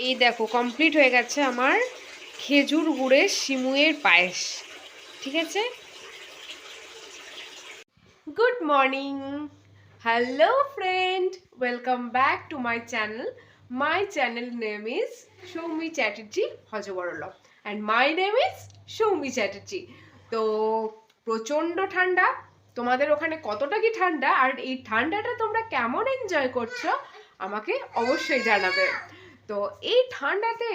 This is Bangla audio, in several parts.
এই দেখো কমপ্লিট হয়ে গেছে আমার খেজুর গুড়ের সিমুইয়ের পায়েস। ঠিক আছে, good morning, hello friend, welcome back to my channel. My channel name is Soumi Chatterjee Hajabarala and my name is Soumi Chatterjee. তো প্রচণ্ড ঠান্ডা, তোমাদের ওখানে কতটা কি ঠান্ডা, আর এই ঠান্ডাটা তোমরা কেমন এনজয় করছো আমাকে অবশ্যই জানাবে। তো এই ঠান্ডাতে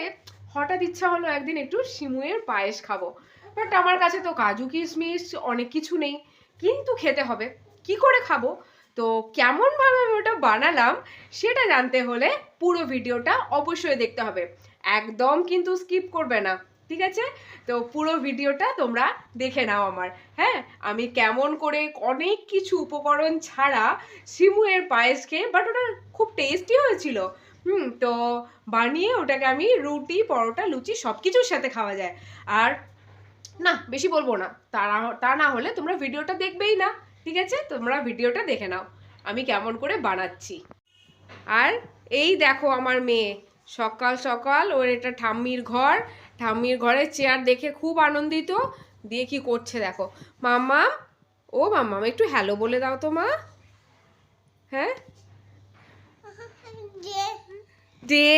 হঠাৎ ইচ্ছা হলো একদিন একটু সিমুইয়ের পায়েস খাবো, বাট আমার কাছে তো কাজু কিশমিশ অনেক কিছু নেই, কিন্তু খেতে হবে। কি করে খাবো, তো কেমন ভাবে আমি ওটা বানালাম সেটা জানতে হলে পুরো ভিডিওটা অবশ্যই দেখতে হবে, একদম কিন্তু স্কিপ করবে না। ঠিক আছে, তো পুরো ভিডিওটা তোমরা দেখে নাও আমার। হ্যাঁ, আমি কেমন করে অনেক কিছু উপকরণ ছাড়া সিমুইয়ের পায়েস খেয়ে, বাট ওটা খুব টেস্টি হয়েছিল। তো বানিয়ে ওটাকে আমি রুটি, পরোটা, লুচি সব কিছুর সাথে খাওয়া যায়। আর না, বেশি বলবো না, তা না হলে তোমরা ভিডিওটা দেখবেই না। ঠিক আছে, তোমরা ভিডিওটা দেখে নাও আমি কেমন করে বানাচ্ছি। আর এই দেখো আমার মেয়ে, সকাল সকাল ওর এটা ঠাম্মির ঘর, ঠাম্মির ঘরের চেয়ার দেখে খুব আনন্দিত, দিয়ে কি করছে দেখো। মাম্মা, ও মাম্মা একটু হ্যালো বলে দাও তো মা। হ্যাঁ, ডে।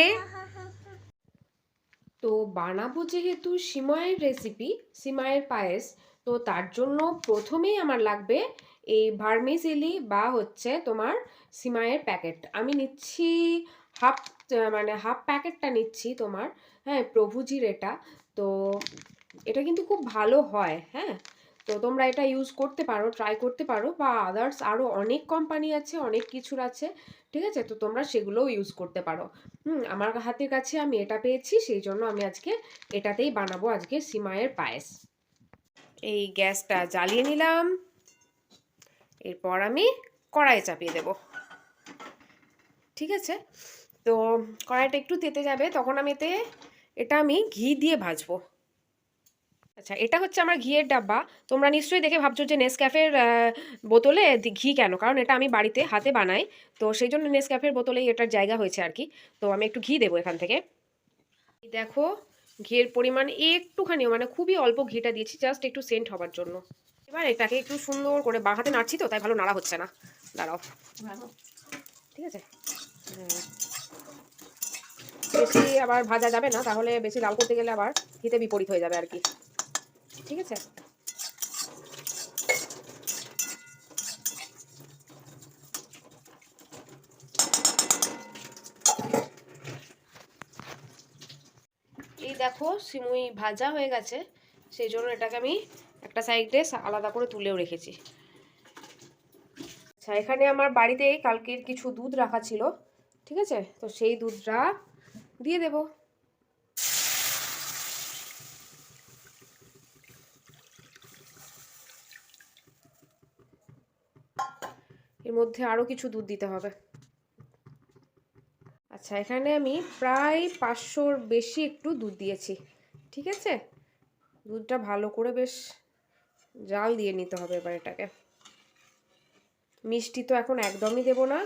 তো বানাবো যেহেতু সিমাইয়ের রেসিপি, সিমাইয়ের পায়েস, তো তার জন্য প্রথমেই আমার লাগবে এই ভার্মিসেলি বা হচ্ছে তোমার সিমাইয়ের প্যাকেট। আমি নিচ্ছি হাফ, মানে হাফ প্যাকেটটা নিচ্ছি তোমার। হ্যাঁ, প্রভুজির এটা। তো এটা কিন্তু খুব ভালো হয়। হ্যাঁ, তো তোমরা এটা ইউজ করতে পারো, ট্রাই করতে পারো, বা আদার্স আরও অনেক কোম্পানি আছে, অনেক কিছুর আছে। ঠিক আছে, তো তোমরা সেগুলোও ইউজ করতে পারো। আমার হাতের কাছে আমি এটা পেয়েছি, সেই জন্য আমি আজকে এটাতেই বানাবো আজকে সিমাইয়ের পায়েস। এই গ্যাসটা জ্বালিয়ে নিলাম, এরপর আমি কড়াই চাপিয়ে দেব। ঠিক আছে, তো কড়াইটা একটু তেতে যাবে, তখন আমি এটা আমি ঘি দিয়ে ভাজবো। আচ্ছা, এটা হচ্ছে আমার ঘিয়ের ডাব্বা। তোমরা নিশ্চয়ই দেখে ভাবছো যে নেসক্যাফের বোতলে ঘি কেন, কারণ এটা আমি বাড়িতে হাতে বানাই, তো সেই জন্য নেসক্যাফের বোতলেই এটার জায়গা হয়েছে আর কি। তো আমি একটু ঘি দেবো এখান থেকে। দেখো, ঘিয়ের পরিমাণ একটুখানি, মানে খুবই অল্প ঘিটা দিয়েছি, জাস্ট একটু সেন্ট হবার জন্য। এবার এটাকে একটু সুন্দর করে বাঁ হাতে নাড়ছি, তো তাই ভালো নাড়া হচ্ছে না, দাঁড়াও। ঠিক আছে, বেশি আবার ভাজা যাবে না, তাহলে বেশি লাল করতে গেলে আবার হিতে বিপরীত হয়ে যাবে আর কি। ঠিক আছে, এই দেখো সিমুই ভাজা হয়ে গেছে, সেই জন্য এটাকে আমি একটা সাইডে আলাদা করে তুলেও রেখেছি। আচ্ছা, এখানে আমার বাড়িতে কালকের কিছু দুধ রাখা ছিল। ঠিক আছে, তো সেই দুধটা দিয়ে দেব। এর মধ্যে আরও কিছু দুধ দিতে হবে। আচ্ছা, এখানে আমি প্রায় 500-র বেশি একটু দুধ দিয়েছি। ঠিক আছে, দুধটা ভালো করে বেশ জাল দিয়ে নিতে হবে। এবার এটাকে মিষ্টি তো এখন একদমই দেব না,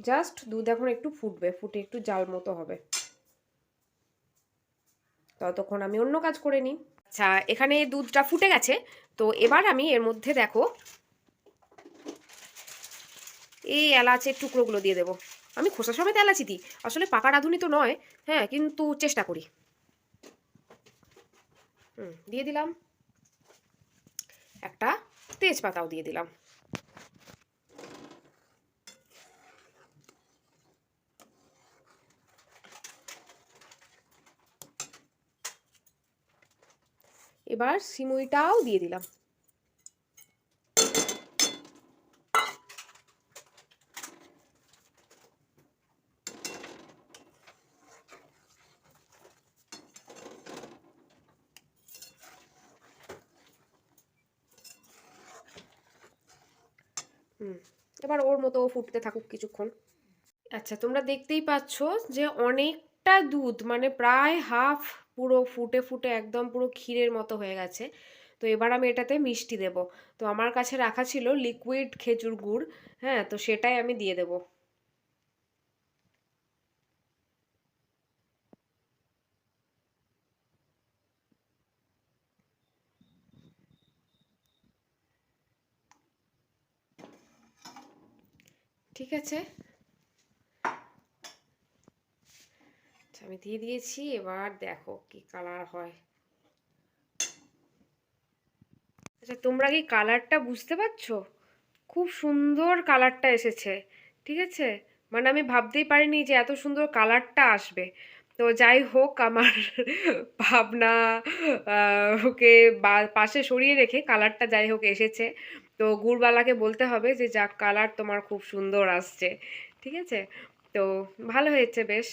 জাস্ট দুধ এখন একটু ফুটবে, ফুটে একটু জাল মতো হবে, ততক্ষণ আমি অন্য কাজ করে নিই। আচ্ছা, এখানে দুধটা ফুটে গেছে, তো এবার আমি এর মধ্যে দেখো এই এলাচের টুকরোগুলো দিয়ে দেবো। আমি খোসা সমেত এলাচি দিই, আসলে পাকা রাঁধুনি তো নয়, হ্যাঁ, কিন্তু চেষ্টা করি। দিয়ে দিলাম, একটা তেজপাতাও দিয়ে দিলাম। এবার সিমুইটাও দিয়ে দিলাম। এবার ওর মতো ফুটতে থাকুক কিছুক্ষণ। আচ্ছা, তোমরা দেখতেই পাচ্ছ যে অনেকটা দুধ, মানে প্রায় হাফ পুরো ফুটে ফুটে একদম পুরো ক্ষীরের মতো হয়ে গেছে। তো এবার আমি এটাতে মিষ্টি দেব। তো আমার কাছে রাখা ছিল লিকুইড খেজুর গুড়, হ্যাঁ, তো সেটাই আমি দিয়ে দেব। ঠিক আছে, আমি দিয়ে দিয়েছি। এবার দেখো কি কালার হয়। আচ্ছা, তোমরা কি কালারটা বুঝতে পারছো? খুব সুন্দর কালারটা এসেছে। ঠিক আছে, মানে আমি ভাবতেই পারিনি যে এত সুন্দর কালারটা আসবে। তো যাই হোক, আমার ভাবনা ওকে পাশে সরিয়ে রেখে কালারটা যাই হোক এসেছে। তো গুড়বালাকে বলতে হবে যে যাক, কালার তোমার খুব সুন্দর আসছে। ঠিক আছে, তো ভালো হয়েছে বেশ।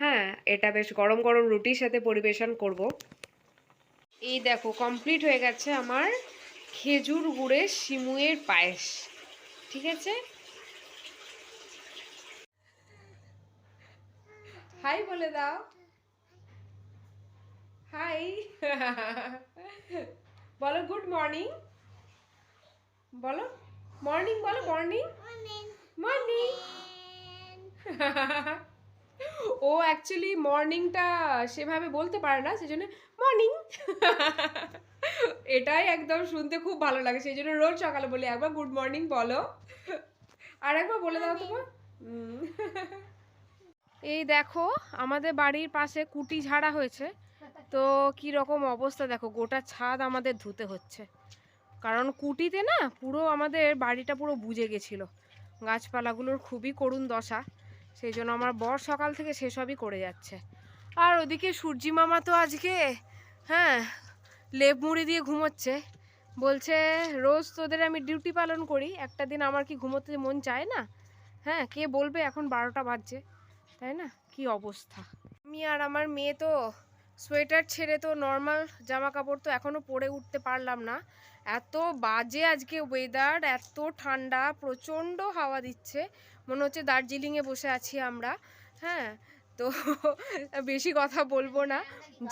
হ্যাঁ, এটা বেশ গরম গরম রুটির সাথে পরিবেশন করব। এই দেখো, কমপ্লিট হয়ে গেছে আমার খেজুর গুড়ের সিমুয়ের পায়েস। ঠিক আছে, হাই বলে দাও, হাই। বলো গুড মর্নিং, বলো মর্নিং, বলো মর্নিং, মর্নিং। ও অ্যাকচুয়ালি মর্নিংটা সেভাবে বলতে পারে না, সেই জন্য মর্নিং। এটাই একদম শুনতে খুব ভালো লাগে, সেই জন্য রোজ সকালে বলি একবার গুড মর্নিং বলো। আর একবার বলে দাও তোমার। এই দেখো, আমাদের বাড়ির পাশে কুটি ঝাড়া হয়েছে। তো কি রকম অবস্থা দেখো, গোটা ছাদ আমাদের ধুতে হচ্ছে। কারণ কুটিতে না পুরো আমাদের বাড়িটা পুরো বুজে গেছিল, গাছপালাগুলোর খুবই করুণ দশা। সেই জন্য আমার বর সকাল থেকে সেসবই করে যাচ্ছে। আর ওদিকে সূর্যি মামা তো আজকে, হ্যাঁ, লেপ মুড়ি দিয়ে ঘুমোচ্ছে। বলছে রোজ তোদের আমি ডিউটি পালন করি, একটা দিন আমার কি ঘুমোতে মন চায় না? হ্যাঁ, কে বলবে, এখন 12টা বাজছে, তাই না? কি অবস্থা। আমি আর আমার মেয়ে তো সোয়েটার ছেড়ে তো নর্মাল জামা কাপড় তো এখনো পরে উঠতে পারলাম না। এত বাজে আজকে ওয়েদার, এত ঠান্ডা, প্রচণ্ড হাওয়া দিচ্ছে, মনে হচ্ছে দার্জিলিংয়ে বসে আছি আমরা। হ্যাঁ, তো বেশি কথা বলবো না।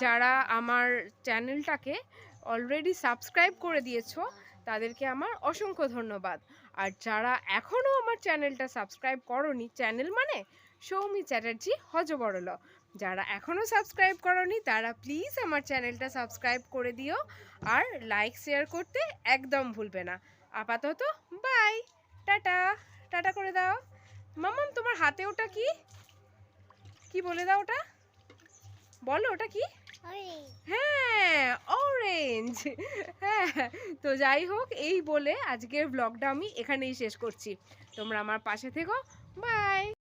যারা আমার চ্যানেলটাকে অলরেডি সাবস্ক্রাইব করে দিয়েছো তাদেরকে আমার অসংখ্য ধন্যবাদ। আর যারা এখনও আমার চ্যানেলটা সাবস্ক্রাইব করনি, চ্যানেল মানে সৌমি চ্যাটার্জি হজবরল, যারা এখনও সাবস্ক্রাইব করনি তারা প্লিজ আমার চ্যানেলটা সাবস্ক্রাইব করে দিও। আর লাইক শেয়ার করতে একদম ভুলবে না। আপাতত বাই, টাটা। টাটা করে দাও। মামাম, তোমার হাতে ওটা কি? কি বলে দাও ওটা, বলো ওটা কি? হ্যাঁ, অরেঞ্জ। হ্যাঁ, তো যাই হোক, এই বলে আজকের ব্লগটা আমি এখানেই শেষ করছি। তোমরা আমার পাশে থেকো। বাই।